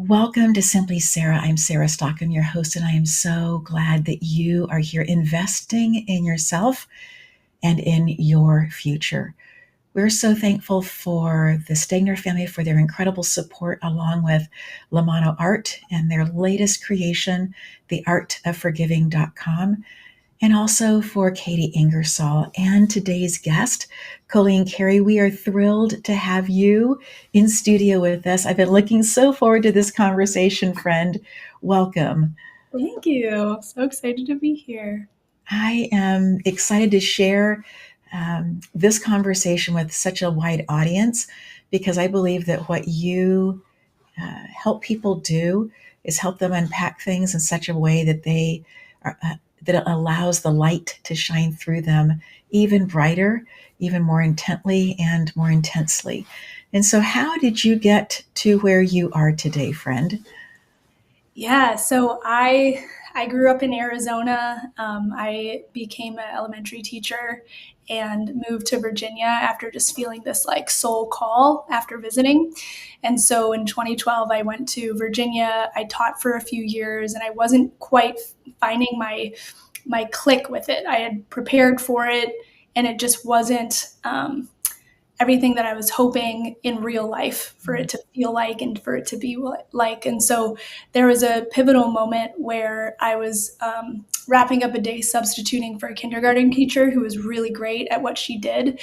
Welcome to Simply Sarah. I'm Sarah Stockham, your host, and I am so glad that you are here investing in yourself and in your future. We're so thankful for the Stegner family for their incredible support, along with Lamano Art and their latest creation, theartofforgiving.com, and also for Katie Ingersoll and today's guest, Colleen Kerry. We are thrilled to have you in studio with us. I've been looking so forward to this conversation, friend. Welcome. Thank you. So excited to be here. I am excited to share this conversation with such a wide audience because I believe that what you help people do is help them unpack things in such a way that they are, that it allows the light to shine through them even brighter, even more intently and more intensely. And so, how did you get to where you are today, friend? Yeah, so I grew up in Arizona. I became an elementary teacher and moved to Virginia after just feeling this like soul call after visiting. And so in 2012, I went to Virginia. I taught for a few years, and I wasn't quite finding my click with it. I had prepared for it, and it just wasn't everything that I was hoping in real life for it to feel like and for it to be like. And so there was a pivotal moment where I was wrapping up a day substituting for a kindergarten teacher who was really great at what she did.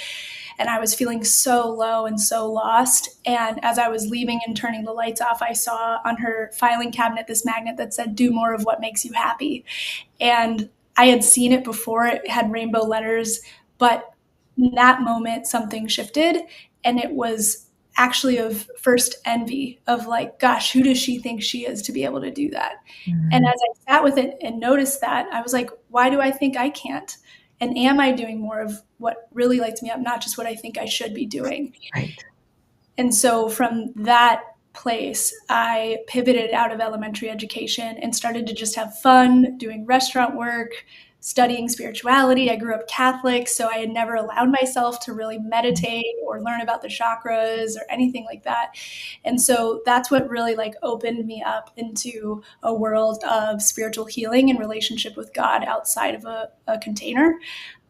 And I was feeling so low and so lost. And as I was leaving and turning the lights off, I saw on her filing cabinet this magnet that said, "Do more of what makes you happy." And I had seen it before. It had rainbow letters, but in that moment, something shifted, and it was actually of first envy of like, gosh, who does she think she is to be able to do that? Mm-hmm. And as I sat with it and noticed that, I was like, why do I think I can't? And am I doing more of what really lights me up, not just what I think I should be doing? Right. And so from that place, I pivoted out of elementary education and started to just have fun doing restaurant work, studying spirituality. I grew up Catholic, so I had never allowed myself to really meditate or learn about the chakras or anything like that. And so that's what really like opened me up into a world of spiritual healing and relationship with God outside of a container.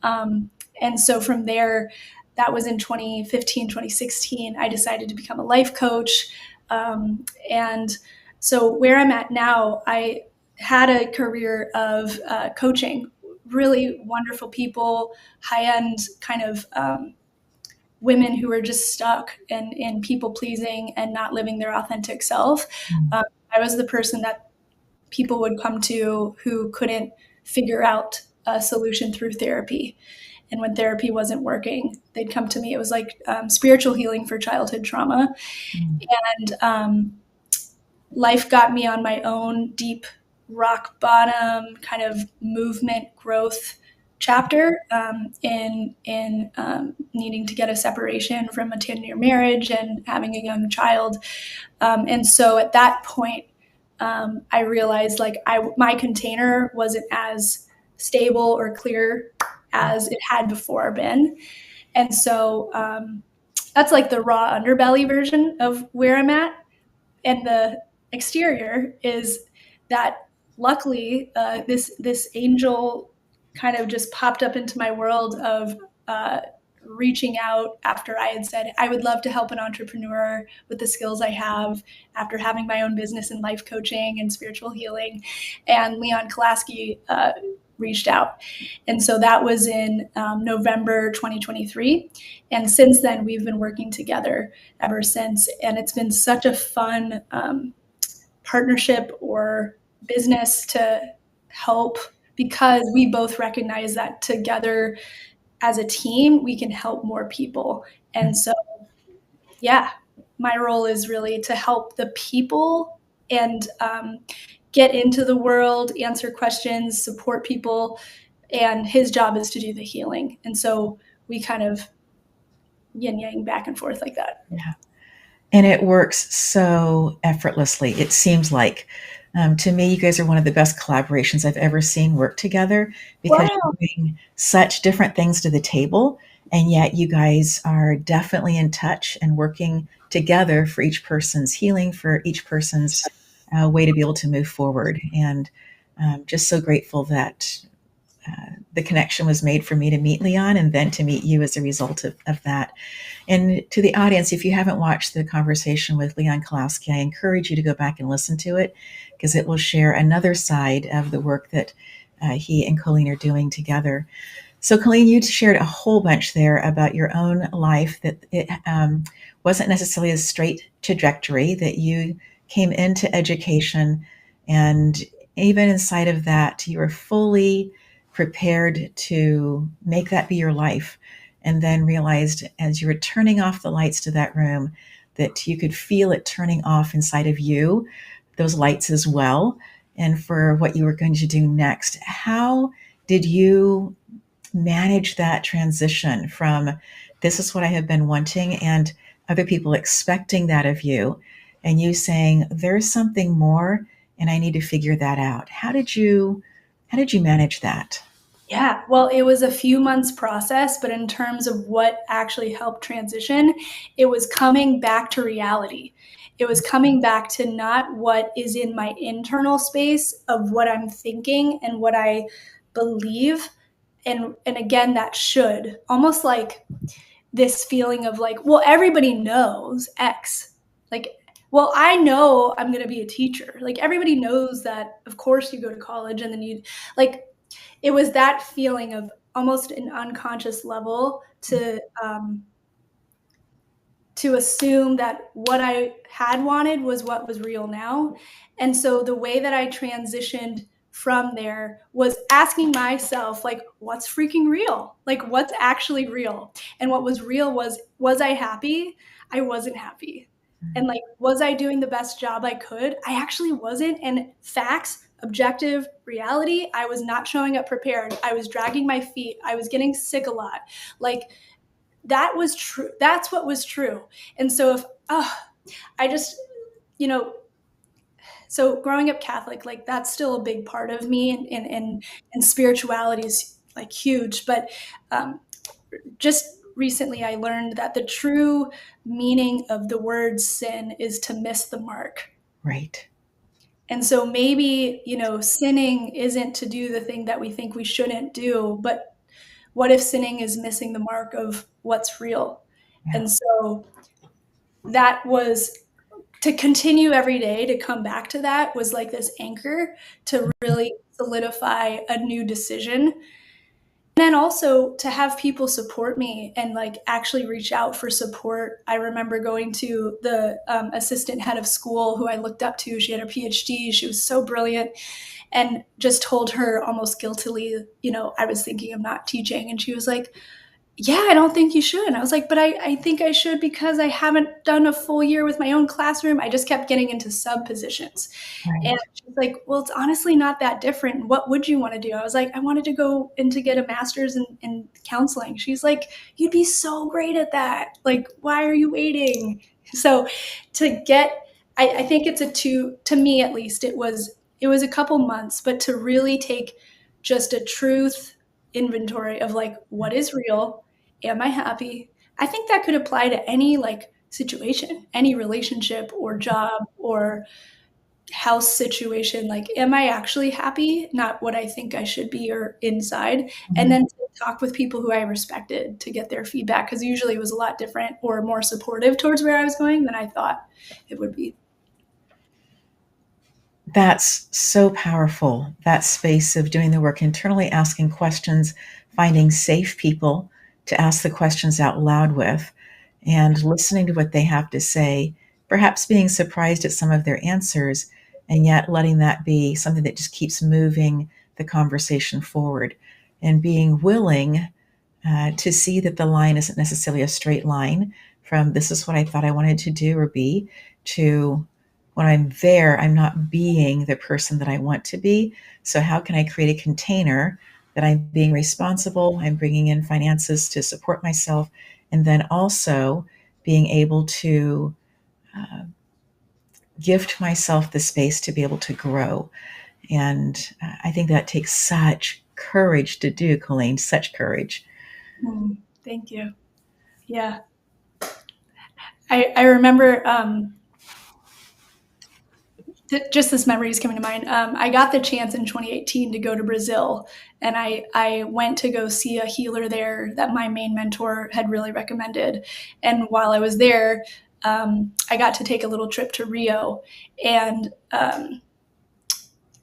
And so from there, that was in 2015, 2016, I decided to become a life coach. And so where I'm at now, I had a career of coaching really wonderful people, high-end kind of women who are just stuck in people pleasing and not living their authentic self. I was the person that people would come to who couldn't figure out a solution through therapy. And when therapy wasn't working, they'd come to me. It was like spiritual healing for childhood trauma. And life got me on my own deep rock bottom kind of movement growth chapter in needing to get a separation from a 10-year marriage and having a young child. And so at that point, I realized like my container wasn't as stable or clear as it had before been. And so that's like the raw underbelly version of where I'm at. And the exterior is that luckily this angel kind of just popped up into my world of reaching out after I had said, I would love to help an entrepreneur with the skills I have after having my own business in life coaching and spiritual healing. And Leon Kolaski reached out. And so that was in November 2023. And since then, we've been working together ever since. And it's been such a fun partnership or business to help because we both recognize that together as a team, we can help more people. And so, yeah, my role is really to help the people and get into the world, answer questions, support people, and his job is to do the healing. And so we kind of yin-yang back and forth like that. Yeah. And it works so effortlessly. It seems like, to me, you guys are one of the best collaborations I've ever seen work together because you bring such different things to the table. And yet you guys are definitely in touch and working together for each person's healing, for each person's way to be able to move forward. And just so grateful that the connection was made for me to meet Leon and then to meet you as a result of that. And to the audience, if you haven't watched the conversation with Leon Kolaski, I encourage you to go back and listen to it, because it will share another side of the work that he and Colleen are doing together. So, Colleen, you shared a whole bunch there about your own life, that it wasn't necessarily a straight trajectory, that you came into education, and even inside of that, you were fully prepared to make that be your life, and then realized as you were turning off the lights to that room that you could feel it turning off inside of you, those lights as well, and for what you were going to do next. How did you manage that transition from this is what I have been wanting, and other people expecting that of you, and you saying there's something more and I need to figure that out? How did you manage that? Yeah, well, it was a few months process, but in terms of what actually helped transition, it was coming back to reality. It was coming back to not what is in my internal space of what I'm thinking and what I believe. And again, that should almost like this feeling of like, well, everybody knows X. Like, well, I know I'm going to be a teacher. Like, everybody knows that, of course, you go to college and then you, like, it was that feeling of almost an unconscious level to assume that what I had wanted was what was real now. And so the way that I transitioned from there was asking myself, like, what's freaking real? Like, what's actually real? And what was real was I happy? I wasn't happy. And like, was I doing the best job I could? I actually wasn't. And facts, objective reality, I was not showing up prepared. I was dragging my feet. I was getting sick a lot. Like, that was true. That's what was true. And so if I just, you know, so growing up Catholic, like that's still a big part of me, and spirituality is like huge. But just recently I learned that the true meaning of the word sin is to miss the mark. Right. And so maybe, sinning isn't to do the thing that we think we shouldn't do, but what if sinning is missing the mark of what's real? Yeah. And so that was to continue every day to come back to that was like this anchor to really solidify a new decision. And then also to have people support me and like actually reach out for support. I remember going to the assistant head of school who I looked up to. She had her PhD. She was so brilliant, and just told her almost guiltily, I was thinking of not teaching. And she was like, yeah, I don't think you should. And I was like, but I think I should because I haven't done a full year with my own classroom. I just kept getting into sub positions. Right. And she's like, well, it's honestly not that different. What would you want to do? I was like, I wanted to go and to get a master's in counseling. She's like, you'd be so great at that. Like, why are you waiting? So I think it's to me at least, it was a couple months, but to really take just a truth inventory of like, what is real? Am I happy? I think that could apply to any like situation, any relationship or job or house situation. Like, am I actually happy? Not what I think I should be or inside. And then to talk with people who I respected to get their feedback, because usually it was a lot different or more supportive towards where I was going than I thought it would be. That's so powerful, that space of doing the work internally, asking questions, finding safe people to ask the questions out loud with, and listening to what they have to say, perhaps being surprised at some of their answers, and yet letting that be something that just keeps moving the conversation forward, and being willing to see that the line isn't necessarily a straight line from this is what I thought I wanted to do or be to when I'm there, I'm not being the person that I want to be. So, how can I create a container that I'm being responsible? I'm bringing in finances to support myself, and then also being able to uh, gift myself the space to be able to grow. And I think that takes such courage to do, Colleen, such courage. Thank you. Yeah. I remember just this memory is coming to mind. I got the chance in 2018 to go to Brazil, and I went to go see a healer there that my main mentor had really recommended. And while I was there, I got to take a little trip to Rio, and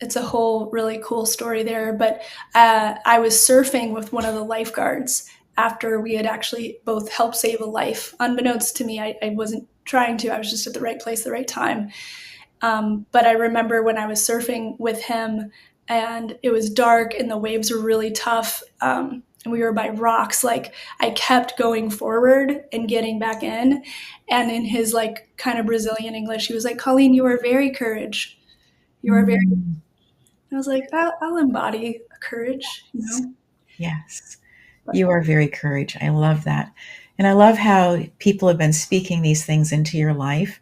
it's a whole really cool story there. But I was surfing with one of the lifeguards after we had actually both helped save a life. Unbeknownst to me, I wasn't trying to. I was just at the right place at the right time. But I remember when I was surfing with him and it was dark and the waves were really tough, and we were by rocks, like I kept going forward and getting back in. And in his like kind of Brazilian English, he was like, "Colleen, you are very courage. You are very," Mm, I was like, I'll embody courage, you yes. know? Yes. But You are very courage. I love that. And I love how people have been speaking these things into your life,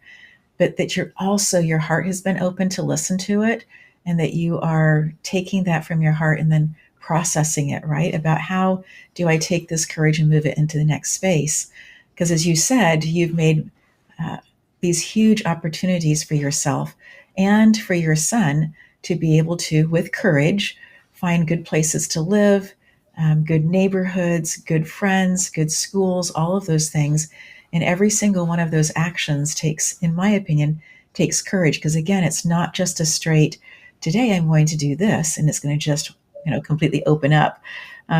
but that your heart has been open to listen to it, and that you are taking that from your heart and then processing it, right? About how do I take this courage and move it into the next space? Because as you said, you've made uh, these huge opportunities for yourself and for your son to be able to, with courage, find good places to live, good neighborhoods, good friends, good schools, all of those things. And every single one of those actions takes, in my opinion, takes courage. Because again, it's not just a straight, today I'm going to do this, and it's going to just, completely open up.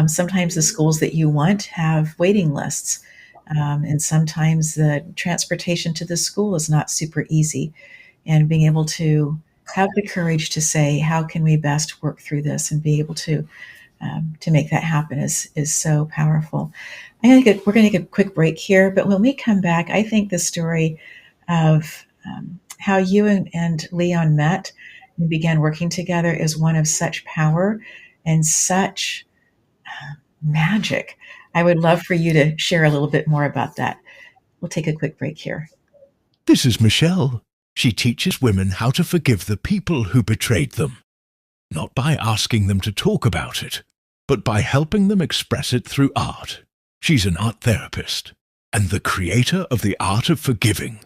Sometimes the schools that you want have waiting lists. And sometimes the transportation to the school is not super easy. And being able to have the courage to say, how can we best work through this, and be able to make that happen is so powerful. We're going to take a quick break here, but when we come back, I think the story of how you and Leon met and began working together is one of such power and such magic. I would love for you to share a little bit more about that. We'll take a quick break here. This is Michelle. She teaches women how to forgive the people who betrayed them, not by asking them to talk about it, but by helping them express it through art. She's an art therapist and the creator of the art of forgiving,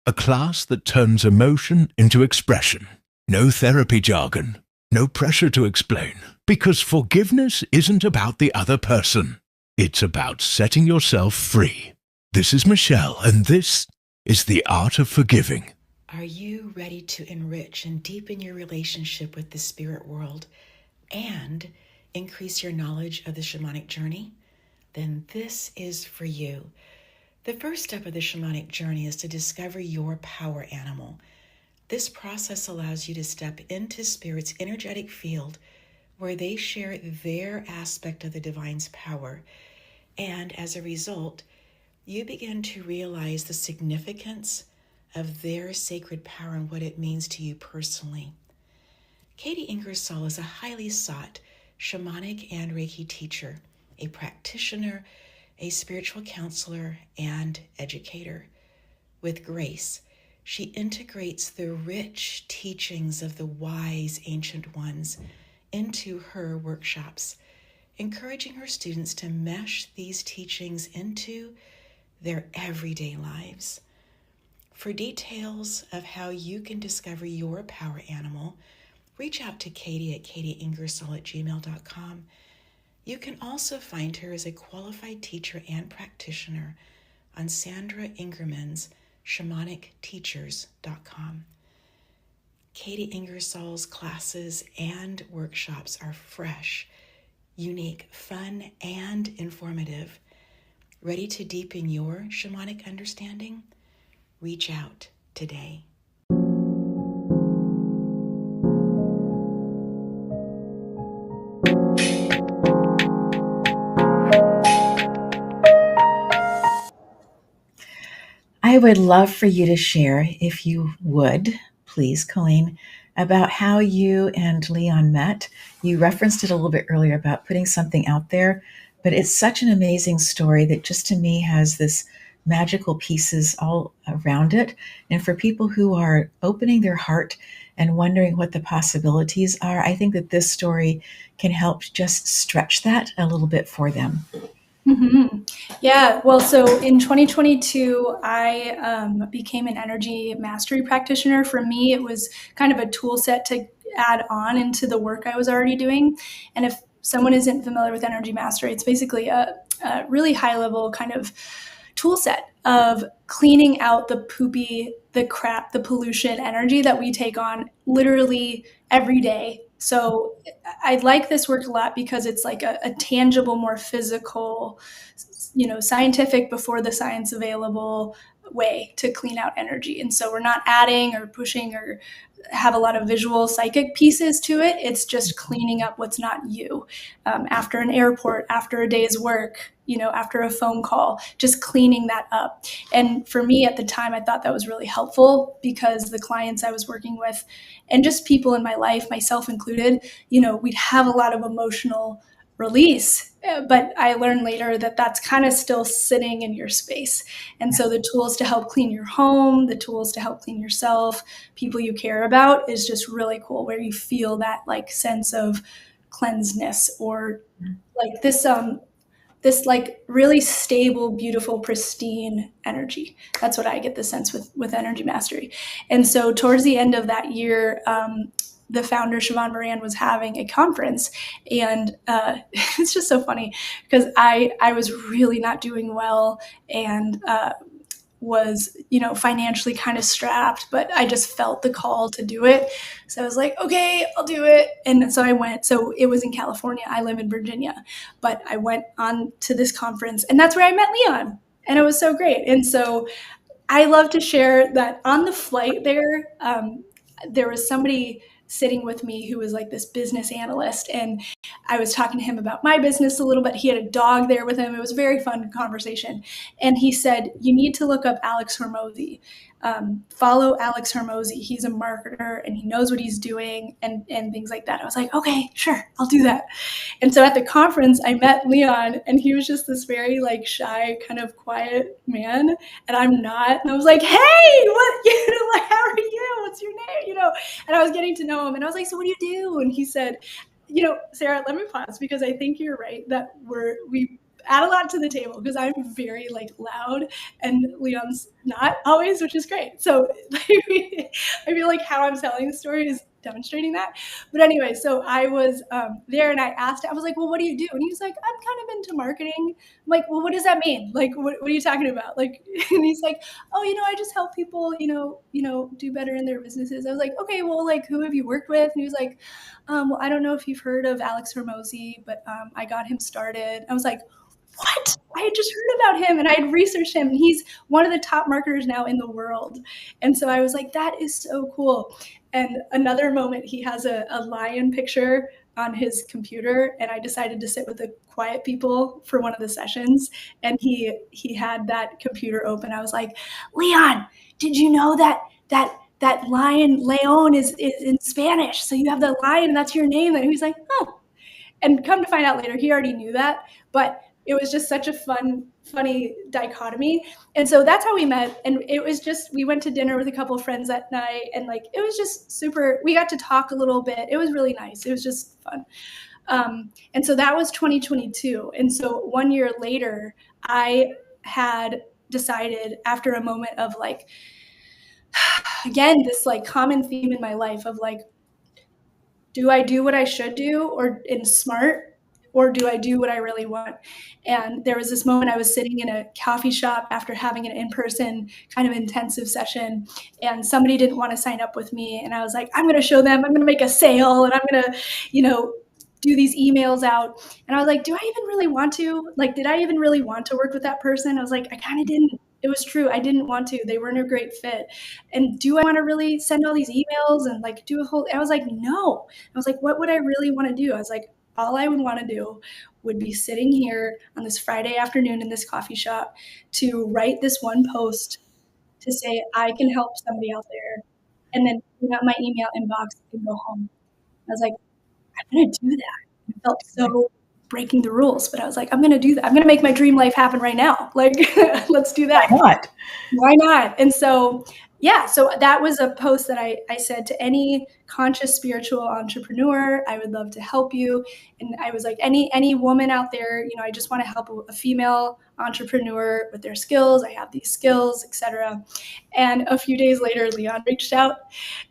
a class that turns emotion into expression. No therapy jargon, no pressure to explain, because forgiveness isn't about the other person. It's about setting yourself free. This is Michelle, and this is the art of forgiving. Are you ready to enrich and deepen your relationship with the spirit world and increase your knowledge of the shamanic journey? Then this is for you. The first step of the shamanic journey is to discover your power animal. This process allows you to step into Spirit's energetic field where they share their aspect of the divine's power. And as a result, you begin to realize the significance of their sacred power and what it means to you personally. Katie Ingersoll is a highly sought shamanic and Reiki teacher, a practitioner, a spiritual counselor, and educator. With grace, she integrates the rich teachings of the wise ancient ones into her workshops, encouraging her students to mesh these teachings into their everyday lives. For details of how you can discover your power animal, reach out to Katie at katieingersoll@gmail.com. You can also find her as a qualified teacher and practitioner on Sandra Ingerman's shamanicteachers.com. Katie Ingersoll's classes and workshops are fresh, unique, fun, and informative. Ready to deepen your shamanic understanding? Reach out today. I would love for you to share, if you would, please, Colleen, about how you and Leon met. You referenced it a little bit earlier about putting something out there, but it's such an amazing story that just to me has this magical pieces all around it. And for people who are opening their heart and wondering what the possibilities are, I think that this story can help just stretch that a little bit for them. Mm-hmm. Yeah, well, so in 2022, I became an Energy Mastery Practitioner. For me, it was kind of a tool set to add on into the work I was already doing. And if someone isn't familiar with Energy Mastery, it's basically a really high level kind of tool set of cleaning out the poopy, the crap, the pollution energy that we take on literally every day. So I like this work a lot because it's like a tangible, more physical, scientific before the science available way to clean out energy. And so we're not adding or pushing or have a lot of visual psychic pieces to it. It's just cleaning up what's not you. After an airport, after a day's work, after a phone call, just cleaning that up. And for me at the time, I thought that was really helpful because the clients I was working with and just people in my life, myself included, we'd have a lot of emotional release. But I learned later that that's kind of still sitting in your space. And so the tools to help clean your home, the tools to help clean yourself, people you care about is just really cool, where you feel that like sense of cleansedness or like this like really stable, beautiful, pristine energy. That's what I get the sense with Energy Mastery. And so towards the end of that year, the founder, Siobhan Moran, was having a conference. And it's just so funny because I was really not doing well and was, financially kind of strapped, but I just felt the call to do it. So I was like, okay, I'll do it. And so I went. So it was in California. I live in Virginia, but I went on to this conference and that's where I met Leon. And it was so great. And so I love to share that on the flight there was somebody sitting with me who was like this business analyst, and I was talking to him about my business a little bit. He had a dog there with him. It was a very fun conversation. And he said, you need to look up Alex Hormozy. Follow Alex Hormozy. He's a marketer and he knows what he's doing and things like that. I was like, okay, sure, I'll do that. And so at the conference, I met Leon and he was just this very like shy, kind of quiet man. And I'm not. And I was like, hey, what, like, how are you? What's your name? And I was getting to know him and I was like, so what do you do? And he said, Sarah, let me pause because I think you're right that we add a lot to the table because I'm very like loud and Leon's not always, which is great. So I feel like how I'm telling the story is demonstrating that. But anyway, so I was there and I asked, I was like, well, what do you do? And he was like, I'm kind of into marketing. I'm like, well, what does that mean? Like, what are you talking about? Like, and he's like, oh, I just help people, do better in their businesses. I was like, okay, well, like, who have you worked with? And he was like, well, I don't know if you've heard of Alex Hormozy, but I got him started. I was like, what? I had just heard about him and I had researched him and he's one of the top marketers now in the world. And so I was like, that is so cool. And another moment, he has a lion picture on his computer and I decided to sit with the quiet people for one of the sessions. And he had that computer open. I was like, Leon, did you know that lion, Leon, is in Spanish? So you have the lion and that's your name. And he was like, oh. And come to find out later, he already knew that. But it was just such a funny dichotomy. And so that's how we met. And it was just, we went to dinner with a couple of friends that night and like, it was just super, we got to talk a little bit. It was really nice. It was just fun. And so that was 2022. And so 1 year later, I had decided after a moment of like, again, this like common theme in my life of like, do I do what I should do or in smart? Or do I do what I really want? And there was this moment I was sitting in a coffee shop after having an in-person kind of intensive session, and somebody didn't want to sign up with me. And I was like, I'm going to show them, I'm going to make a sale, and I'm going to, do these emails out. And I was like, do I even really want to? Like, did I even really want to work with that person? I was like, I kind of didn't. It was true. I didn't want to. They weren't a great fit. And do I want to really send all these emails and like do a whole, I was like, no. I was like, what would I really want to do? I was like, all I would want to do would be sitting here on this Friday afternoon in this coffee shop to write this one post to say, I can help somebody out there, and then clean out my email inbox and go home. I was like, I'm going to do that. It felt so breaking the rules, but I was like, I'm going to do that. I'm going to make my dream life happen right now. Like, let's do that. Why not? Why not? And so, Yeah, so that was a post that I said to any conscious spiritual entrepreneur, I would love to help you. And I was like, any woman out there, I just want to help a female entrepreneur with their skills. I have these skills, etc. And a few days later, Leon reached out,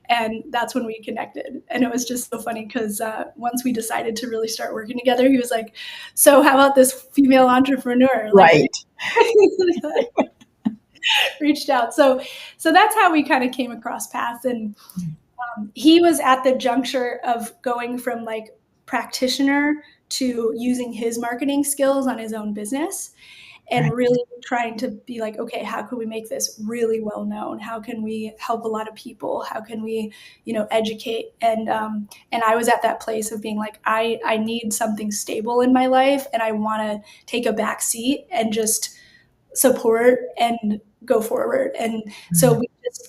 and that's when we connected. And it was just so funny because once we decided to really start working together, he was like, "So how about this female entrepreneur?" Right. Reached out. So that's how we kind of came across paths. And he was at the juncture of going from like practitioner to using his marketing skills on his own business, and Right. really trying to be like, okay, how can we make this really well known? How can we help a lot of people? How can we, educate? And I was at that place of being like, I need something stable in my life, and I want to take a back seat and just support and go forward. And so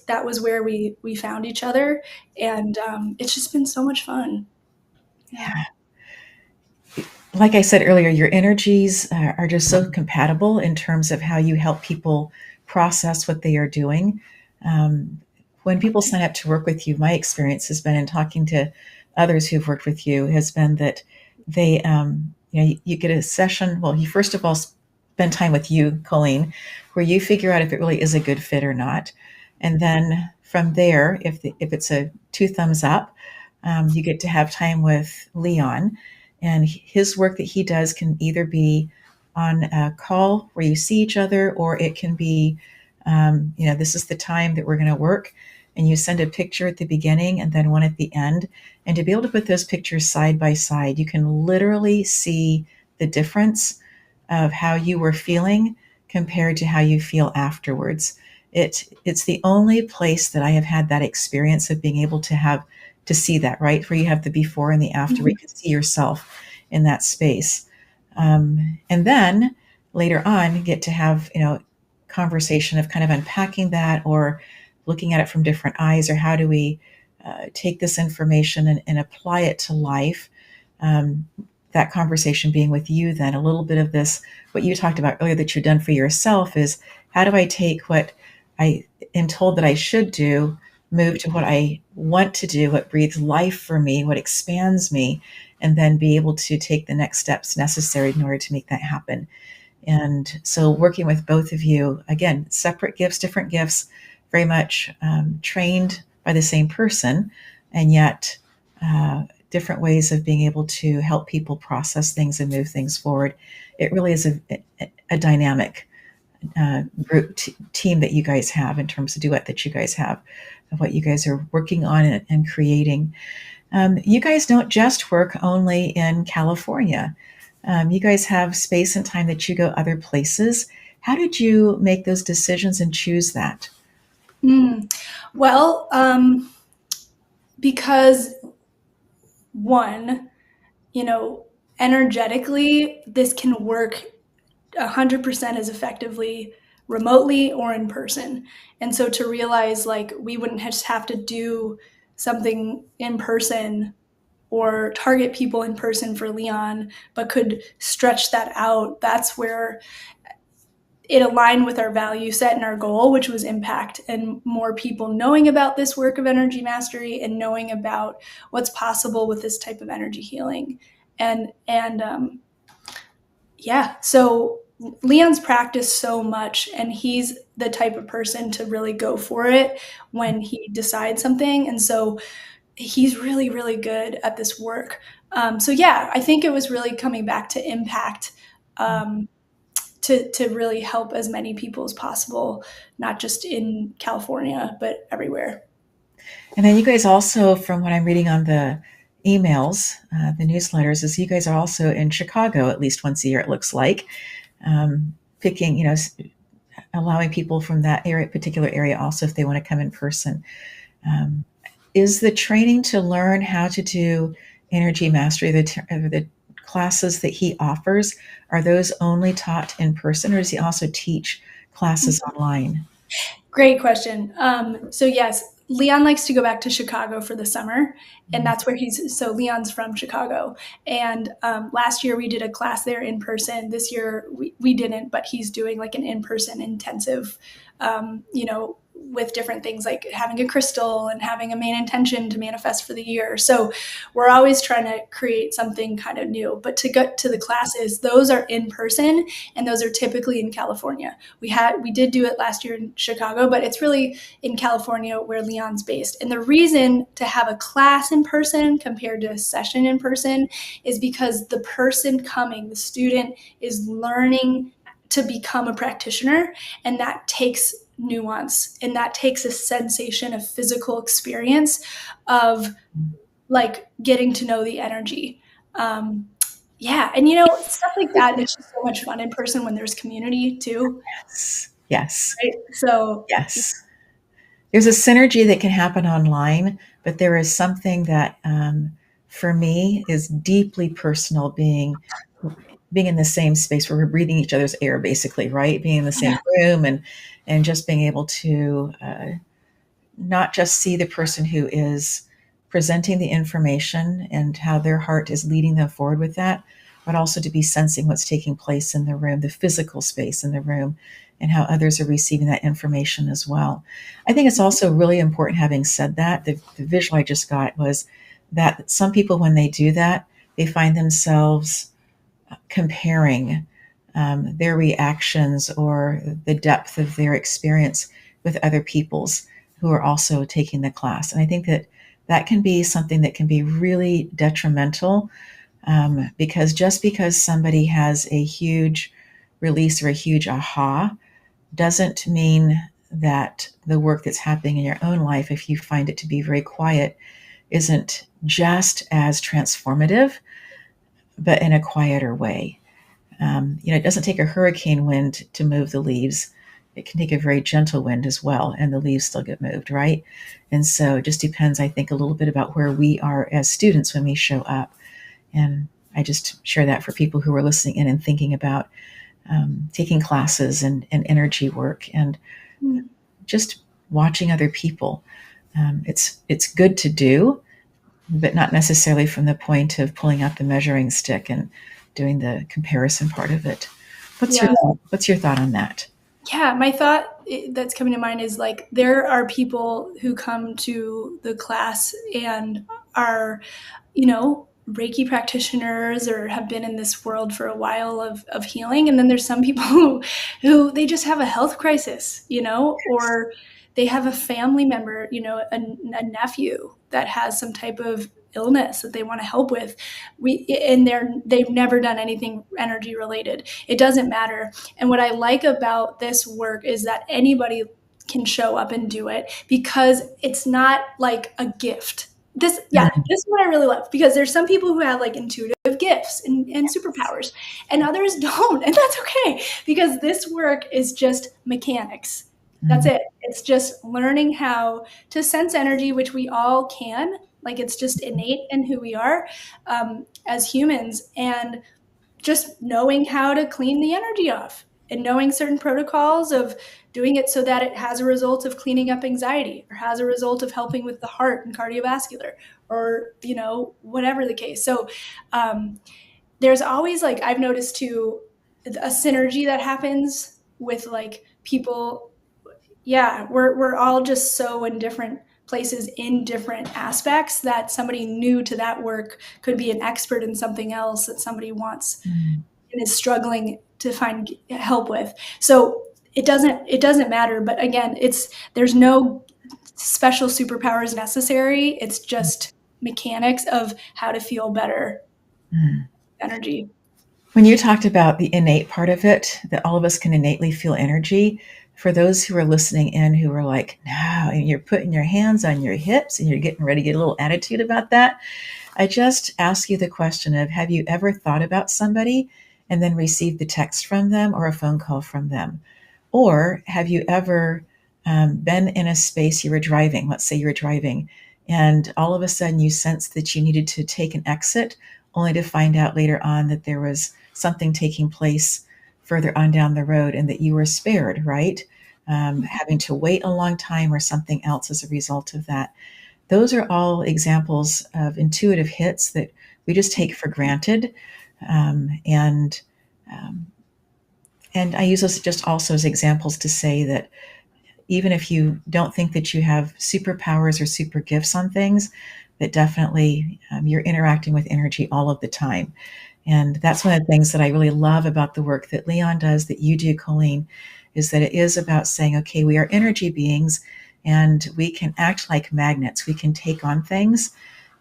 that was where we found each other, and it's just been so much fun. Yeah. Like I said earlier, your energies are just so compatible in terms of how you help people process what they are doing. When people sign up to work with you, my experience has been in talking to others who've worked with you has been that they, you get a session. Well, you first of all spend time with you, Colleen, where you figure out if it really is a good fit or not, and then from there, if it's a two thumbs up, you get to have time with Leon, and his work that he does can either be on a call where you see each other, or it can be, this is the time that we're going to work. And you send a picture at the beginning and then one at the end. And to be able to put those pictures side by side, you can literally see the difference of how you were feeling compared to how you feel afterwards. It's the only place that I have had that experience of being able to see that, right? Where you have the before and the after, where you can see yourself in that space. And then later on, get to have, conversation of kind of unpacking that or looking at it from different eyes, or how do we take this information and apply it to life. That conversation being with you, then a little bit of this, what you talked about earlier that you've done for yourself, is how do I take what I am told that I should do, move to what I want to do, what breathes life for me, what expands me, and then be able to take the next steps necessary in order to make that happen. And so working with both of you, again, separate gifts, different gifts, very much trained by the same person, and yet different ways of being able to help people process things and move things forward. It really is a dynamic group team that you guys have, in terms of duet that you guys have, of what you guys are working on and creating. You guys don't just work only in California. You guys have space and time that you go other places. How did you make those decisions and choose that? Well, because one, energetically, this can work 100% as effectively remotely or in person. And so to realize like we wouldn't just have to do something in person or target people in person for Leon, but could stretch that out, that's where it aligned with our value set and our goal, which was impact and more people knowing about this work of energy mastery and knowing about what's possible with this type of energy healing. And so Leon's practiced so much, and he's the type of person to really go for it when he decides something. And so he's really, really good at this work. I think it was really coming back to impact, to really help as many people as possible, not just in California, but everywhere. And then you guys also, from what I'm reading on the emails, the newsletters, is you guys are also in Chicago at least once a year, it looks like, picking, allowing people from that particular area also, if they want to come in person. Is the training to learn how to do energy mastery, the classes that he offers, are those only taught in person, or does he also teach classes online? Great question. So yes, Leon likes to go back to Chicago for the summer, and that's where so Leon's from Chicago. And last year we did a class there in person. This year we didn't, but he's doing like an in-person intensive, with different things like having a crystal and having a main intention to manifest for the year. So we're always trying to create something kind of new. But to get to the classes, those are in person, and those are typically in California. We did do it last year in Chicago, but it's really in California where Leon's based. And the reason to have a class in person compared to a session in person is because the person coming, the student, is learning to become a practitioner, and that takes nuance, and that takes a sensation of physical experience of like getting to know the energy. Yeah, and stuff like that, it's just so much fun in person when there's community too. Yes. Right? So Yes. There's a synergy that can happen online, but there is something that for me is deeply personal, being in the same space where we're breathing each other's air, basically, right? Being in the same room and just being able to not just see the person who is presenting the information and how their heart is leading them forward with that, but also to be sensing what's taking place in the room, the physical space in the room, and how others are receiving that information as well. I think it's also really important, having said that, the visual I just got was that some people, when they do that, they find themselves comparing their reactions or the depth of their experience with other people's who are also taking the class. And I think that that can be something that can be really detrimental, because just because somebody has a huge release or a huge aha doesn't mean that the work that's happening in your own life, if you find it to be very quiet, isn't just as transformative, but in a quieter way. It doesn't take a hurricane wind to move the leaves. It can take a very gentle wind as well, and the leaves still get moved, right? And so it just depends, I think, a little bit about where we are as students when we show up. And I just share that for people who are listening in and thinking about taking classes and energy work and just watching other people. It's good to do, but not necessarily from the point of pulling out the measuring stick and doing the comparison part of it. What's your thought on that? Yeah, my thought that's coming to mind is like there are people who come to the class and are, Reiki practitioners or have been in this world for a while of healing. And then there's some people who they just have a health crisis, or they have a family member, a nephew that has some type of illness that they want to help with. They've never done anything energy related. It doesn't matter. And what I like about this work is that anybody can show up and do it because it's not like a gift. This is what I really love, because there's some people who have like intuitive gifts and superpowers, and others don't, and that's okay, because this work is just mechanics. That's it. It's just learning how to sense energy, which we all can. Like it's just innate in who we are as humans, and just knowing how to clean the energy off and knowing certain protocols of doing it so that it has a result of cleaning up anxiety or has a result of helping with the heart and cardiovascular or, whatever the case. So there's always like, I've noticed too, a synergy that happens with like people. Yeah, we're all just so in different places in different aspects that somebody new to that work could be an expert in something else that somebody wants and is struggling to find help with. So it doesn't matter. But again, there's no special superpowers necessary. It's just mechanics of how to feel better energy. When you talked about the innate part of it, that all of us can innately feel energy, for those who are listening in who are like, no, and you're putting your hands on your hips and you're getting ready to get a little attitude about that, I just ask you the question of, have you ever thought about somebody and then received the text from them or a phone call from them? Or have you ever been in a space, you were driving, let's say you were driving, and all of a sudden you sensed that you needed to take an exit, only to find out later on that there was something taking place further on down the road and that you were spared, right? Having to wait a long time or something else as a result of that. Those are all examples of intuitive hits that we just take for granted. And I use those just also as examples to say that even if you don't think that you have superpowers or super gifts on things, that definitely you're interacting with energy all of the time. And that's one of the things that I really love about the work that Leon does, that you do, Colleen, is that it is about saying, okay, we are energy beings and we can act like magnets. We can take on things.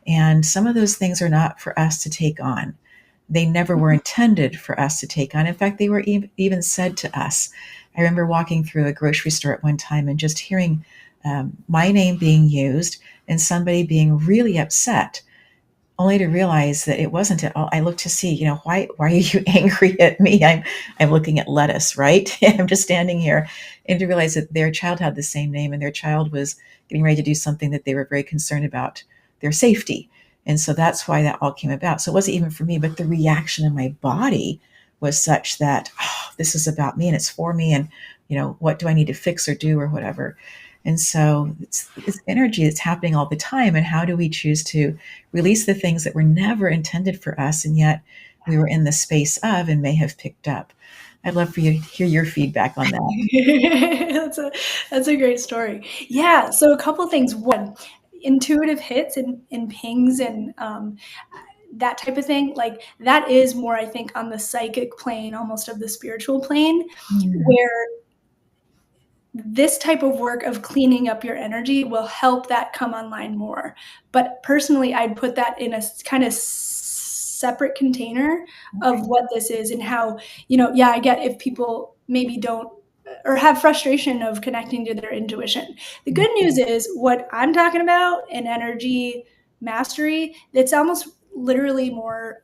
And some of those things are not for us to take on. They never were intended for us to take on. In fact, they were even said to us. I remember walking through a grocery store at one time and just hearing my name being used and somebody being really upset, only to realize that it wasn't at all. I looked to see, why are you angry at me? I'm looking at lettuce, right? I'm just standing here, and to realize that their child had the same name and their child was getting ready to do something that they were very concerned about, their safety. And so that's why that all came about. So it wasn't even for me, but the reaction in my body was such that, this is about me and it's for me. And, what do I need to fix or do or whatever? And so it's energy that's happening all the time. And how do we choose to release the things that were never intended for us and yet we were in the space of and may have picked up? I'd love for you to hear your feedback on that. That's a great story. Yeah. So a couple things. One, intuitive hits and pings and that type of thing. Like that is more, I think, on the psychic plane, almost of the spiritual plane, where this type of work of cleaning up your energy will help that come online more. But personally, I'd put that in a kind of separate container of what this is and how, I get if people maybe don't or have frustration of connecting to their intuition. The good news is what I'm talking about in energy mastery, it's almost literally more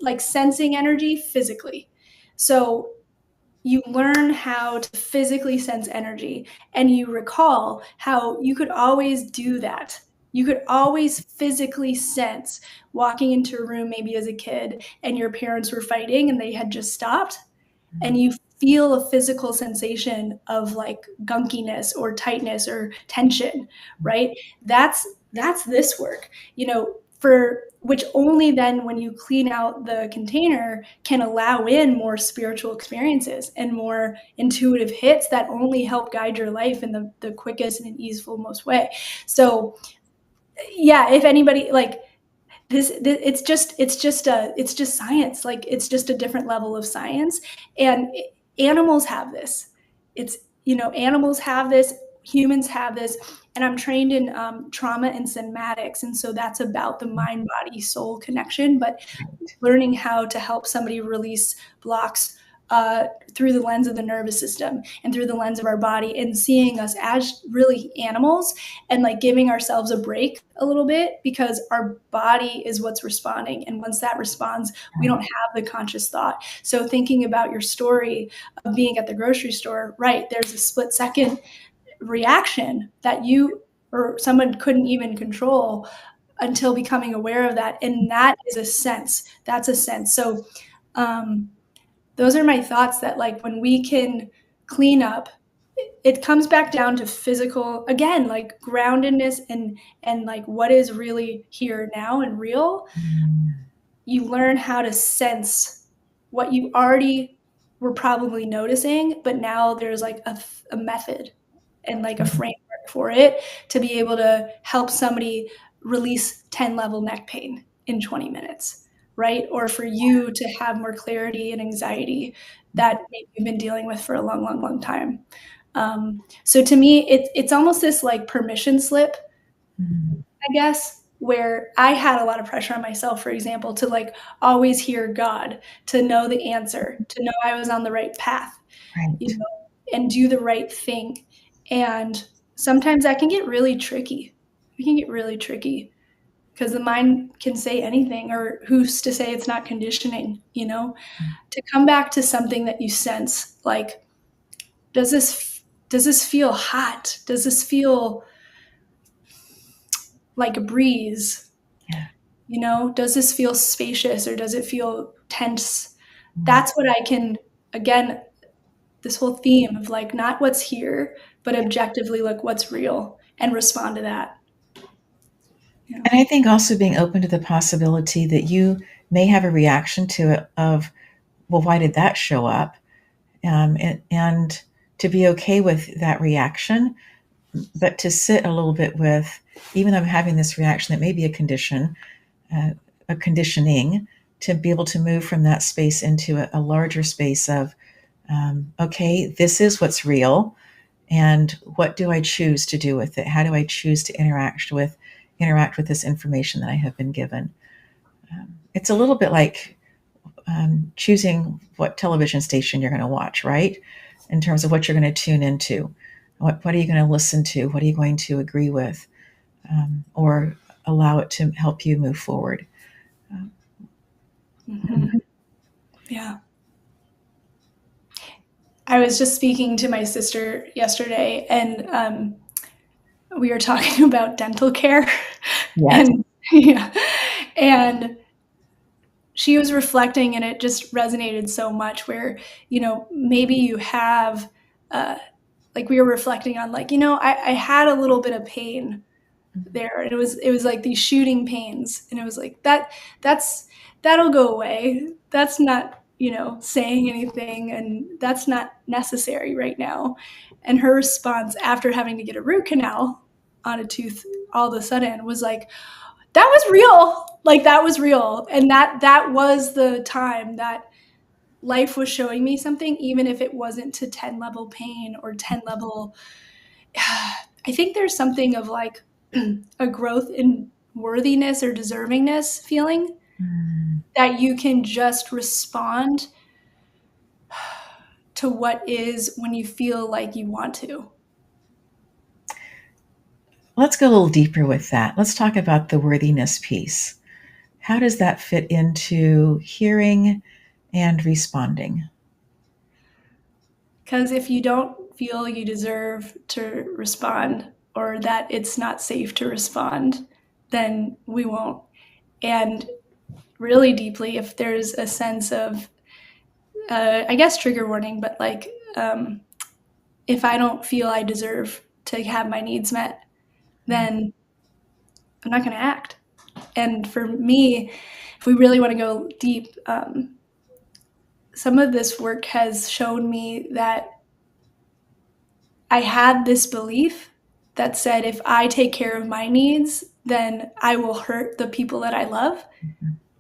like sensing energy physically. So you learn how to physically sense energy and you recall how you could always do that. You could always physically sense walking into a room, maybe as a kid, and your parents were fighting and they had just stopped, and you feel a physical sensation of like gunkiness or tightness or tension, right? That's this work, for which only then when you clean out the container can allow in more spiritual experiences and more intuitive hits that only help guide your life in the quickest and easeful most way. So yeah, if anybody like this it's just science. Like it's just a different level of science, and animals have this. It's animals have this, humans have this, and I'm trained in trauma and somatics, and so that's about the mind body soul connection, but learning how to help somebody release blocks through the lens of the nervous system and through the lens of our body, and seeing us as really animals and like giving ourselves a break a little bit, because our body is what's responding. And once that responds, we don't have the conscious thought. So thinking about your story of being at the grocery store, right, there's a split second reaction that you or someone couldn't even control until becoming aware of that. And that is a sense. That's a sense. So those are my thoughts, that like when we can clean up, it comes back down to physical, again, like groundedness and like what is really here now and real. You learn how to sense what you already were probably noticing, but now there's like a method and like a framework for it to be able to help somebody release 10 level neck pain in 20 minutes, right? Or for you to have more clarity and anxiety that maybe you've been dealing with for a long, long, long time. So to me, it's almost this like permission slip, I guess, where I had a lot of pressure on myself, for example, to like always hear God, to know the answer, to know I was on the right path, Right. And do the right thing. And sometimes that can get really tricky. It can get really tricky because the mind can say anything, or who's to say it's not conditioning, to come back to something that you sense, like, does this feel hot? Does this feel like a breeze? Yeah. Does this feel spacious or does it feel tense? That's what I can, again, this whole theme of like not what's here, but objectively look what's real and respond to that. Yeah. And I think also being open to the possibility that you may have a reaction to it of, well, why did that show up? And to be okay with that reaction, but to sit a little bit with, even though I'm having this reaction that may be a condition, a conditioning, to be able to move from that space into a larger space of, okay, this is what's real, and what do I choose to do with it? How do I choose to interact with this information that I have been given? It's a little bit like choosing what television station you're going to watch, right? In terms of what you're going to tune into. What are you going to listen to? What are you going to agree with? Or allow it to help you move forward? Mm-hmm. Yeah. I was just speaking to my sister yesterday, and we were talking about dental care. Yes. And she was reflecting, and it just resonated so much where, maybe you have, like we were reflecting on, like, I had a little bit of pain there. And it was like these shooting pains. And it was like, that'll go away. That's not, saying anything, and that's not necessary right now. And her response after having to get a root canal on a tooth all of a sudden was like, that was real. Like, that was real. And that was the time that life was showing me something, even if it wasn't to 10 level pain or 10 level. I think there's something of like a growth in worthiness or deservingness feeling that you can just respond to what is when you feel like you want to. Let's go a little deeper with that. Let's talk about the worthiness piece. How does that fit into hearing and responding? Because if you don't feel you deserve to respond, or that it's not safe to respond, then we won't. And really deeply, if there's a sense of, I guess, trigger warning, but like, if I don't feel I deserve to have my needs met, then I'm not going to act. And for me, if we really want to go deep, some of this work has shown me that I had this belief that said, if I take care of my needs, then I will hurt the people that I love,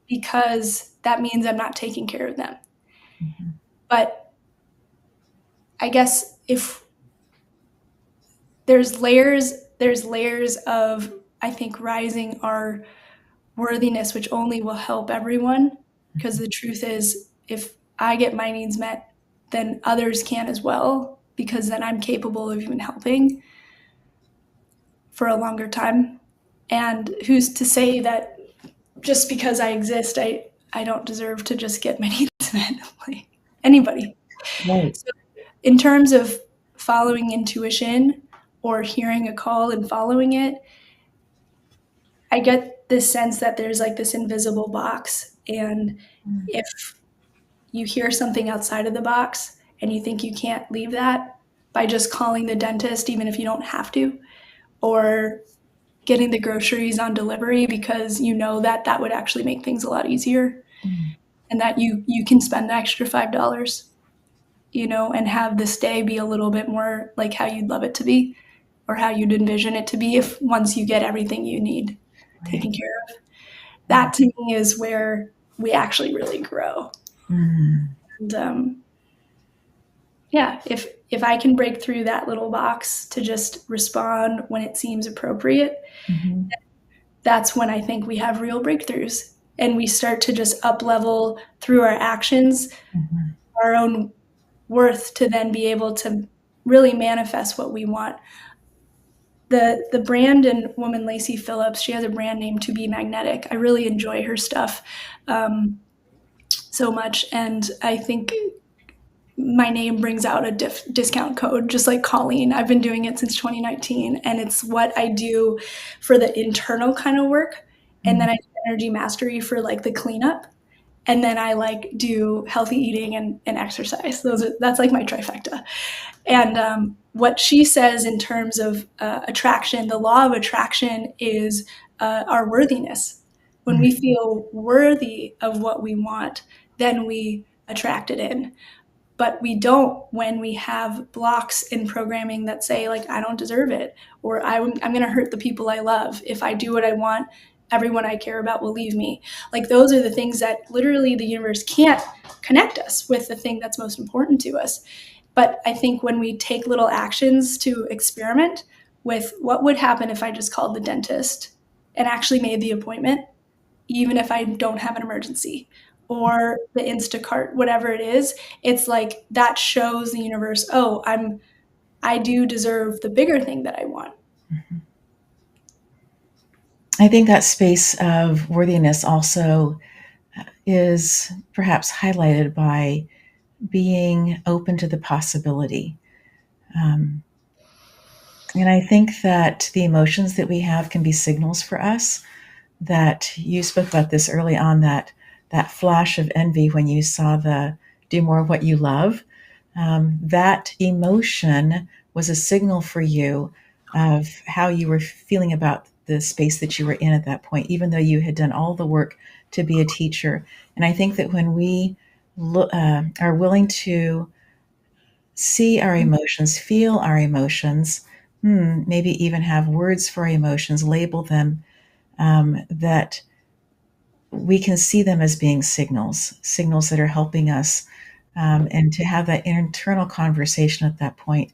because that means I'm not taking care of them. But I guess if there's layers of, I think, rising our worthiness, which only will help everyone. Because the truth is, if I get my needs met, then others can as well, because then I'm capable of even helping for a longer time. And who's to say that just because I exist, I don't deserve to just get my needs met? Like anybody. Right. So in terms of following intuition or hearing a call and following it, I get this sense that there's like this invisible box. And if you hear something outside of the box and you think you can't leave that by just calling the dentist, even if you don't have to, or getting the groceries on delivery because you know that would actually make things a lot easier, and that you can spend the extra $5, and have this day be a little bit more like how you'd love it to be, or how you'd envision it to be if once you get everything you need taken care of. That to me is where we actually really grow. And yeah, if I can break through that little box to just respond when it seems appropriate, that's when I think we have real breakthroughs, and we start to just up level through our actions, our own worth, to then be able to really manifest what we want. The brand and woman, Lacey Phillips, she has a brand name, To Be Magnetic. I really enjoy her stuff so much, and I think my name brings out a discount code, just like Colleen. I've been doing it since 2019, and it's what I do for the internal kind of work. And then I do Energy Mastery for like the cleanup. And then I like do healthy eating and exercise. That's like my trifecta. And what she says in terms of attraction, the law of attraction is our worthiness. When we feel worthy of what we want, then we attract it in. But we don't when we have blocks in programming that say, like, I don't deserve it, or I'm going to hurt the people I love. If I do what I want, everyone I care about will leave me. Like, those are the things that literally the universe can't connect us with the thing that's most important to us. But I think when we take little actions to experiment with what would happen if I just called the dentist and actually made the appointment, even if I don't have an emergency, or the Instacart, whatever it is, it's like that shows the universe, oh, I do deserve the bigger thing that I want. Mm-hmm. I think that space of worthiness also is perhaps highlighted by being open to the possibility. And I think that the emotions that we have can be signals for us. That you spoke about this early on, that flash of envy when you saw the do more of what you love. That emotion was a signal for you of how you were feeling about the space that you were in at that point, even though you had done all the work to be a teacher. And I think that when we are willing to see our emotions, feel our emotions, maybe even have words for our emotions, label them, that we can see them as being signals that are helping us, and to have that internal conversation at that point.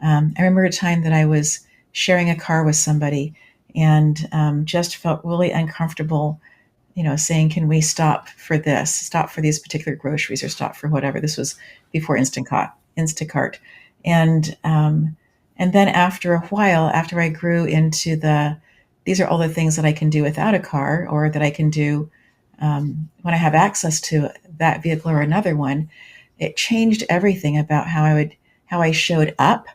I remember a time that I was sharing a car with somebody and just felt really uncomfortable, saying, can we stop for this, stop for these particular groceries, or stop for whatever. This was before Instacart. And then after a while, after I grew into these are all the things that I can do without a car, or that I can do when I have access to that vehicle or another one, it changed everything about how I showed up,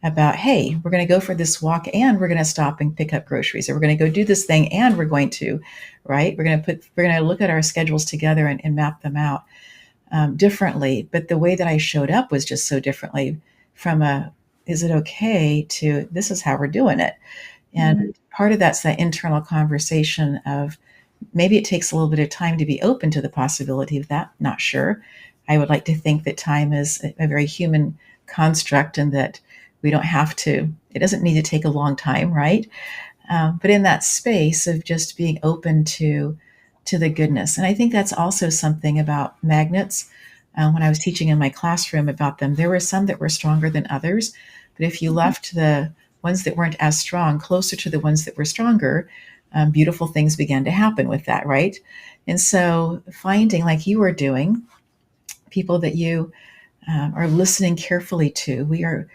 about, hey, we're going to go for this walk and we're going to stop and pick up groceries, or we're going to go do this thing and we're going to, right? We're going to look at our schedules together and map them out differently. But the way that I showed up was just so differently, from is it okay, to this is how we're doing it. And part of that's that internal conversation of, maybe it takes a little bit of time to be open to the possibility of that. Not sure. I would like to think that time is a very human construct, and that we don't have to, it doesn't need to take a long time, right? But in that space of just being open to the goodness. And I think that's also something about magnets. When I was teaching in my classroom about them, there were some that were stronger than others. But if you left the ones that weren't as strong closer to the ones that were stronger, beautiful things began to happen with that, right? And so finding, like you were doing, people that you are listening carefully to. We are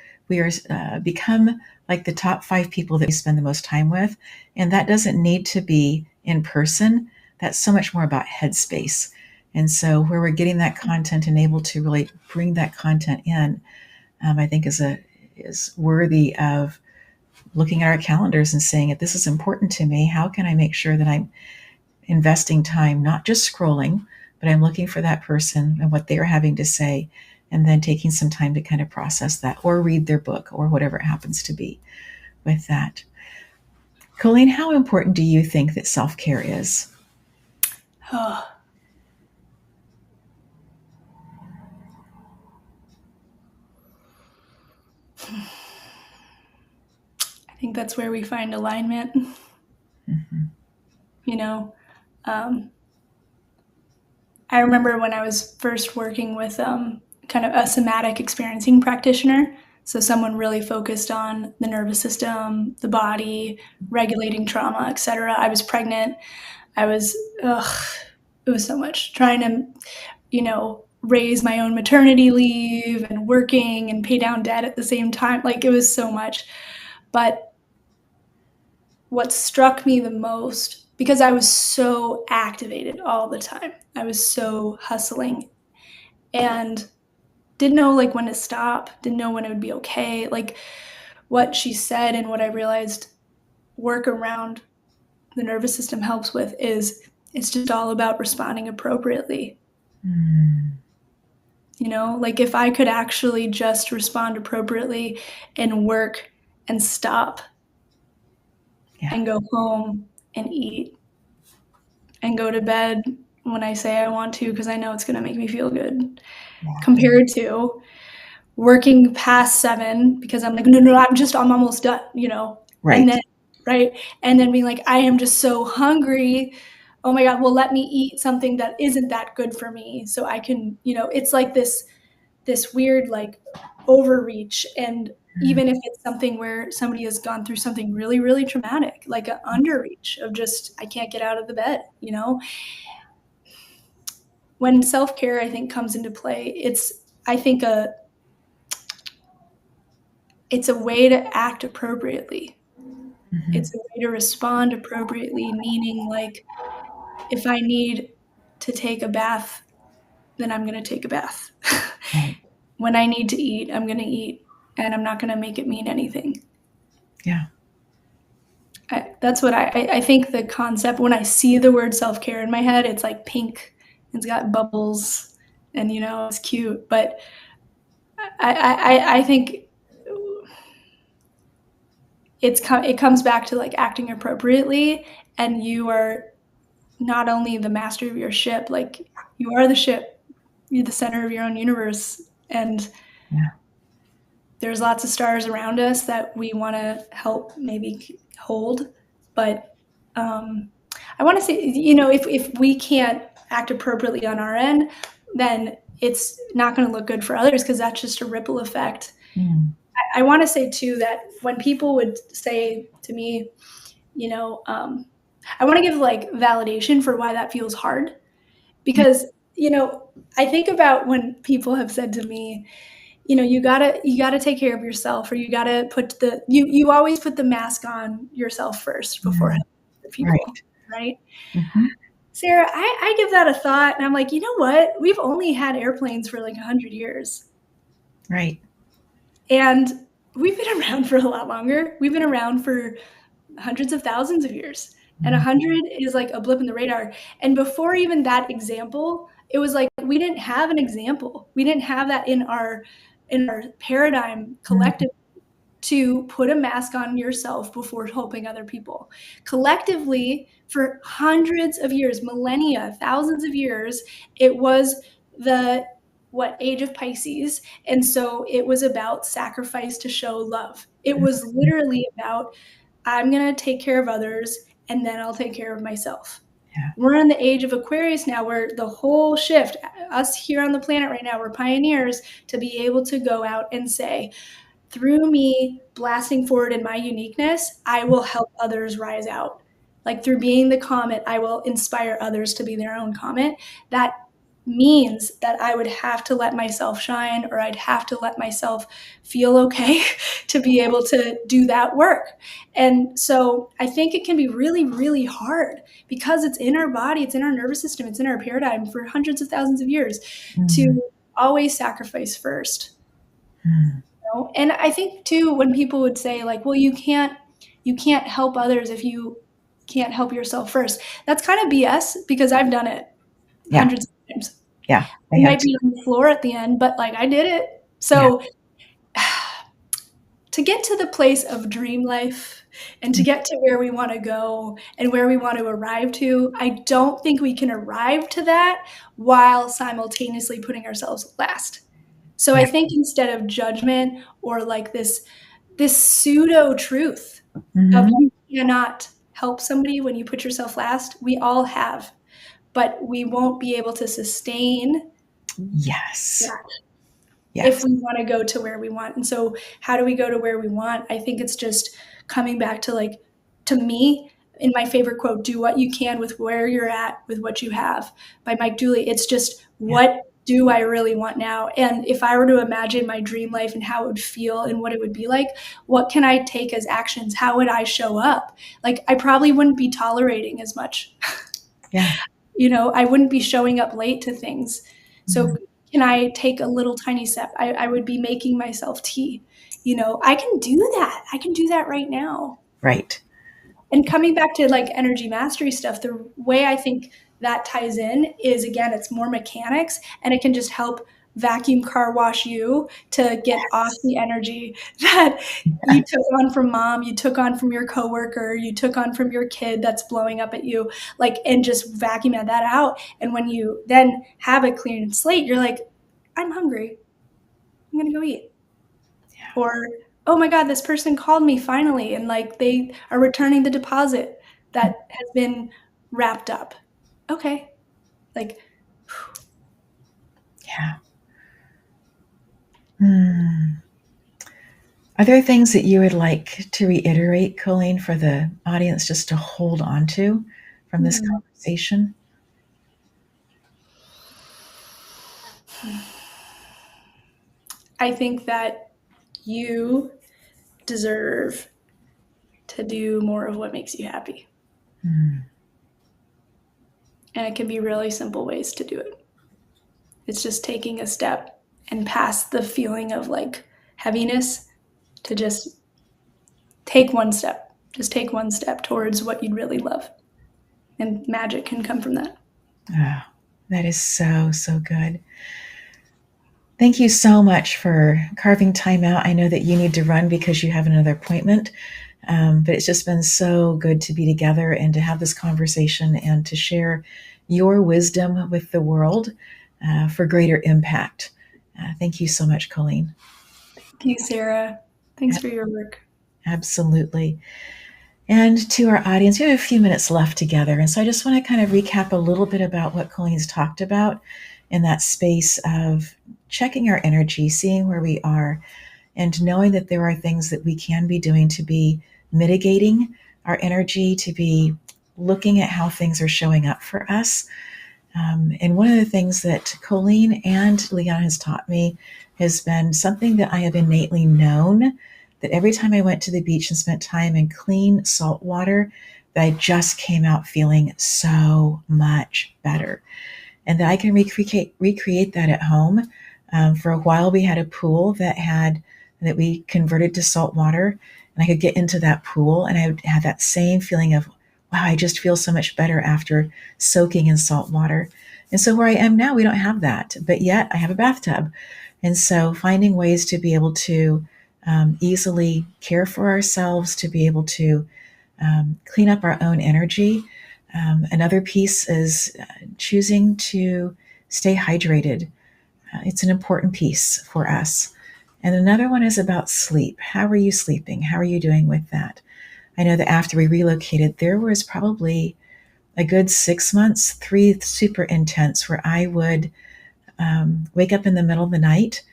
become like the top 5 people that we spend the most time with, and that doesn't need to be in person. That's so much more about headspace. And so where we're getting that content and able to really bring that content in, I think is worthy of looking at our calendars and saying, if this is important to me, how can I make sure that I'm investing time, not just scrolling, but I'm looking for that person and what they're having to say, and then taking some time to kind of process that, or read their book, or whatever it happens to be with that. Colleen, how important do you think that self-care is? Oh. I think that's where we find alignment. I remember when I was first working with kind of a somatic experiencing practitioner, so someone really focused on the nervous system, the body, regulating trauma, etc. I was pregnant. It was so much, trying to, raise my own maternity leave and working and pay down debt at the same time. Like, it was so much. But what struck me the most, because I was so activated all the time, I was so hustling and didn't know like when to stop, didn't know when it would be okay. Like, what she said and what I realized work around the nervous system helps with is it's just all about responding appropriately. Like, if I could actually just respond appropriately and work and stop and go home and eat and go to bed when I say I want to, because I know it's going to make me feel good, compared to working past 7 because I'm like, no, I'm almost done, Right. And then, right. And then being like, I am just so hungry. Oh my God, well, let me eat something that isn't that good for me. So I can, it's like this weird, like, overreach. And even if it's something where somebody has gone through something really, really traumatic, like an underreach of just, I can't get out of the bed, when self-care, I think, comes into play, I think it's a way to act appropriately. It's a way to respond appropriately, meaning, like, if I need to take a bath, then I'm going to take a bath. Right. When I need to eat, I'm going to eat, and I'm not going to make it mean anything. Yeah. That's what I think the concept, when I see the word self-care in my head, it's like pink, it's got bubbles, and it's cute. But I think it comes back to, like, acting appropriately, and you are not only the master of your ship, like, you are the ship, you're the center of your own universe, and there's lots of stars around us that we want to help maybe hold. But I want to say, if we can't act appropriately on our end, then it's not going to look good for others, because that's just a ripple effect. I want to say too that when people would say to me, I want to give, like, validation for why that feels hard, because I think about when people have said to me, you gotta take care of yourself, or you gotta you always put the mask on yourself first before helping other people, right? Sarah, I give that a thought, and I'm like, you know what? We've only had airplanes for like 100 years. Right. And we've been around for a lot longer. We've been around for hundreds of thousands of years. And 100 is like a blip in the radar. And before even that example, it was like we didn't have an example. We didn't have that in our paradigm collectively, to put a mask on yourself before helping other people. Collectively, for hundreds of years, millennia, thousands of years, it was the age of Pisces. And so it was about sacrifice to show love. It was literally about, I'm going to take care of others, and then I'll take care of myself. Yeah. We're in the age of Aquarius now, where the whole shift, us here on the planet right now, we're pioneers to be able to go out and say, through me blasting forward in my uniqueness, I will help others rise out. Like, through being the comet, I will inspire others to be their own comet. That means that I would have to let myself shine, or I'd have to let myself feel okay to be able to do that work. And so I think it can be really, really hard, because it's in our body, it's in our nervous system, it's in our paradigm for hundreds of thousands of years to always sacrifice first. And I think too, when people would say, like, well, you can't help others if you can't help yourself first. That's kind of BS, because I've done it hundreds of times. Yeah. I might be on the floor at the end, but, like, I did it. So to get to the place of dream life, and to get to where we want to go and where we want to arrive to, I don't think we can arrive to that while simultaneously putting ourselves last. So I think, instead of judgment, or like this pseudo truth of you cannot help somebody when you put yourself last, we all have, but we won't be able to sustain that if we want to go to where we want. And so how do we go to where we want? I think it's just coming back to, like, to me, in my favorite quote, do what you can with where you're at, with what you have, by Mike Dooley. It's just, what do I really want now? And if I were to imagine my dream life and how it would feel and what it would be like, what can I take as actions? How would I show up? Like, I probably wouldn't be tolerating as much. I wouldn't be showing up late to things. So can I take a little tiny step? I would be making myself tea. I can do that. I can do that right now. Right. And coming back to, like, energy mastery stuff, the way I think that ties in is, again, it's more mechanics, and it can just help vacuum car wash you to get off the energy that you took on from mom, you took on from your coworker, you took on from your kid that's blowing up at you, like, and just vacuum that out. And when you then have a clean slate, you're like, I'm hungry. I'm going to go eat. Yeah. Or, oh my God, this person called me finally, and like they are returning the deposit that has been wrapped up. Okay. Like, Yeah. Are there things that you would like to reiterate, Colleen, for the audience just to hold on to from this conversation? I think that you deserve to do more of what makes you happy. And it can be really simple ways to do it. It's just taking a step and past the feeling of like heaviness to just take one step. Just take one step towards what you'd really love. And magic can come from that. Oh, that is so, so good. Thank you so much for carving time out. I know that you need to run because you have another appointment, but it's just been so good to be together and to have this conversation and to share your wisdom with the world for greater impact. Thank you so much, Colleen. Thank you, Sarah. Thanks for your work. Absolutely. And to our audience, we have a few minutes left together. And so I just want to kind of recap a little bit about what Colleen's talked about in that space of checking our energy, seeing where we are, and knowing that there are things that we can be doing to be mitigating our energy, to be looking at how things are showing up for us. And one of the things that Colleen and Leon has taught me has been something that I have innately known, that every time I went to the beach and spent time in clean salt water, that I just came out feeling so much better. And that I can recreate that at home. For a while, we had a pool that we converted to salt water, and I could get into that pool and I would have that same feeling of, wow, I just feel so much better after soaking in salt water. And so where I am now, we don't have that, but yet I have a bathtub. And so finding ways to be able to easily care for ourselves, to be able to clean up our own energy. Another piece is choosing to stay hydrated. It's an important piece for us. And another one is about sleep. How are you sleeping? How are you doing with that? I know that after we relocated, there was probably a good 6 months, 3 super intense, where I would wake up in the middle of the night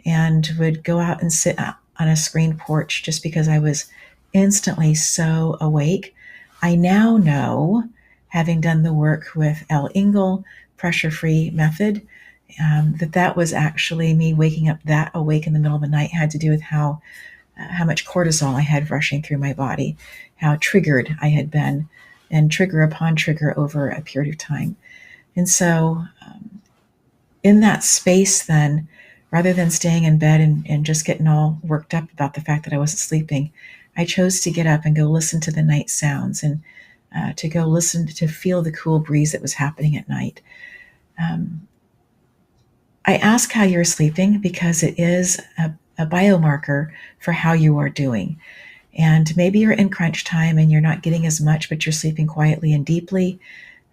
and would go out and sit on a screened porch just because I was instantly so awake. I now know, having done the work with Elle Ingle, pressure-free method, that was actually me waking up that awake in the middle of the night had to do with how much cortisol I had rushing through my body, how triggered I had been, and trigger upon trigger over a period of time. And so in that space then, rather than staying in bed and just getting all worked up about the fact that I wasn't sleeping, I chose to get up and go listen to the night sounds and to go listen to feel the cool breeze that was happening at night. I ask how you're sleeping because it is a biomarker for how you are doing. And maybe you're in crunch time and you're not getting as much, but you're sleeping quietly and deeply.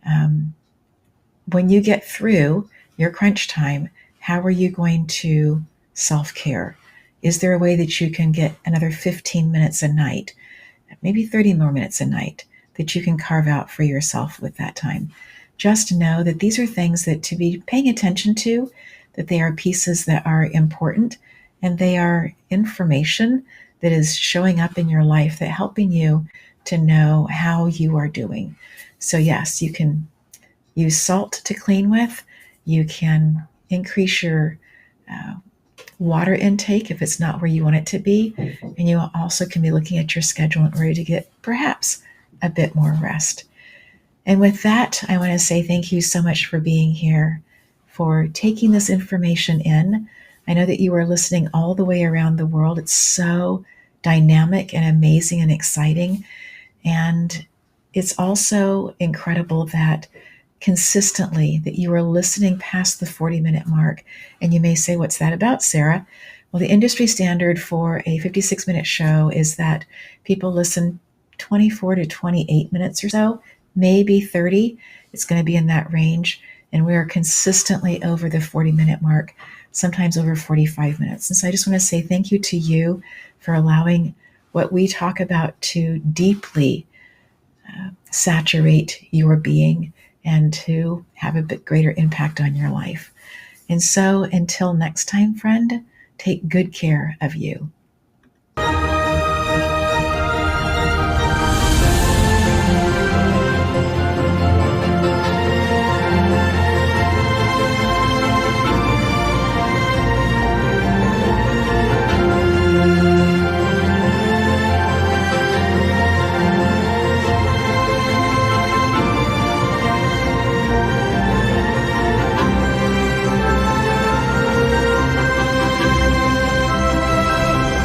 When you get through your crunch time, how are you going to self-care? Is there a way that you can get another 15 minutes a night, maybe 30 more minutes a night, that you can carve out for yourself with that time? Just know that these are things that to be paying attention to, that they are pieces that are important, and they are information that is showing up in your life that helping you to know how you are doing. So yes, you can use salt to clean with. You can increase your water intake if it's not where you want it to be. And you also can be looking at your schedule in order to get perhaps a bit more rest. And with that, I want to say thank you so much for being here, for taking this information in. I know that you are listening all the way around the world. It's so dynamic and amazing and exciting. And it's also incredible that consistently, that you are listening past the 40-minute mark. And you may say, what's that about, Sarah? Well, the industry standard for a 56-minute show is that people listen 24 to 28 minutes or so, maybe 30. It's going to be in that range. And we are consistently over the 40-minute mark, sometimes over 45 minutes. And so I just want to say thank you to you for allowing what we talk about to deeply saturate your being and to have a bit greater impact on your life. And so until next time, friend, take good care of you.